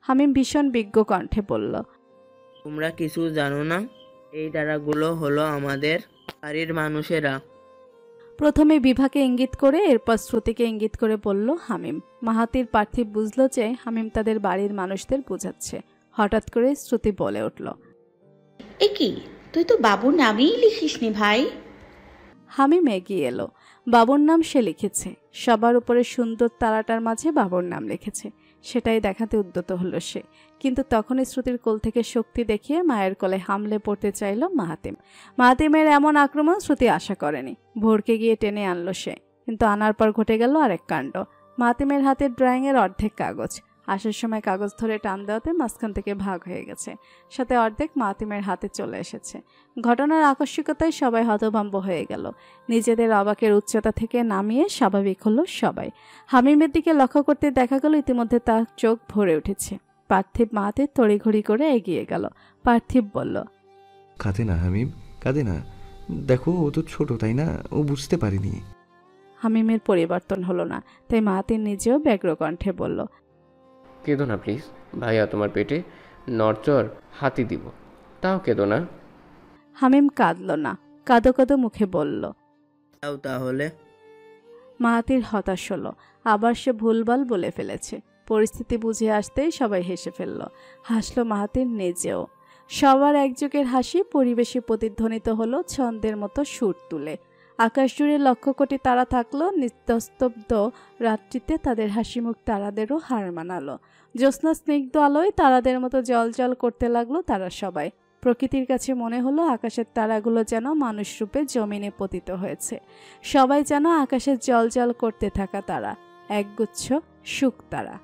হামিম ভীষণ বিজ্ঞ কণ্ঠে বলল, তোমরা কিছু জানো না, এই তারাগুলো হলো আমাদের বাড়ির মানুষেরা। প্রথমে বিভাকে ইঙ্গিত করে এরপর শ্রুতিকে ইঙ্গিত করে বলল হামিম। মাহাতির পার্থিব বুঝল যে হামিম তাদের বাড়ির মানুষদের বোঝাচ্ছে। হঠাৎ করে শ্রুতি বলে উঠল, এ কি, তুই তো বাবুর নামেই লিখিসনি ভাই? হামিম এগিয়ে এলো। বাবুর নাম সে লিখেছে, সবার উপরে সুন্দর তারাটার মাঝে বাবুর নাম লিখেছে, সেটাই দেখাতে উদ্যত হলো সে। কিন্তু তখনই শ্রুতির কোল থেকে শক্তি দেখিয়ে মায়ের কোলে হামলে পড়তে চাইল মাহাতিম। মাহাতিমের এমন আক্রমণ শ্রুতি আশা করেনি। ভোরকে গিয়ে টেনে আনলো সে, কিন্তু আনার পর ঘটে গেল আরেক কাণ্ড। মাহাতিমের হাতের ড্রয়িংয়ের অর্ধেক কাগজ। আসার সময় কাগজ ধরে টান দেওয়াতে মাঝখান থেকে ভাগ হয়ে গেছে, সাথে অর্ধেক মাহাতিমের হাতে চলে এসেছে। ঘটনার আকস্মিকতায় সবাই হতভম্ব হয়ে গেল। নিজেদের অবাকের উচ্চতা থেকে নামিয়ে স্বাভাবিক হলো সবাই। হামিমের দিকে লক্ষ্য করতে দেখা গেল ইতিমধ্যে তার চোখ ভরে উঠেছে। পার্থিব মাহাতির তড়িঘড়ি করে এগিয়ে গেল। পার্থিব বলল, কাঁদে না হামিম, কাঁদে না, দেখো ও তো ছোট, তাই না, ও বুঝতে পারিনি। হামিমের পরিবর্তন হলো না, তাই মাহাতির নিজেও ব্যগ্র কণ্ঠে বলল, কেঁদো না প্লিজ, ভাইয়া তোমার পেটে নড়চড় হাতি দিব, তাও কেঁদো না। হামিম কাঁদল না, কাঁদো কাঁদো মুখে বলল, তাও তাহলে। মাহাতির হতাশ হলো, আবার সে ভুলভাল বলে ফেলেছে। পরিস্থিতি বুঝে আসতেই সবাই হেসে ফেলল। হাসলো মাহাতির নিজেও। সবার একযোগের হাসি পরিবেশে প্রতিধ্বনিত হলো ছন্দের মতো সুর তুলে। আকাশ জুড়ে লক্ষ কোটি তারা থাকলো, নিস্তব্ধ রাত্রিতে তাদের হাসিমুখ তারাদেরও হার মানালো। জ্যোৎস্না স্নিগ্ধ আলোয় তারাদের মতো জলজল করতে লাগলো তারা সবাই। প্রকৃতির কাছে মনে হলো আকাশের তারাগুলো যেন মানুষ রূপে জমিনে পতিত হয়েছে। সবাই যেন আকাশের জলজল করতে থাকা তারা, একগুচ্ছ শুক তারা।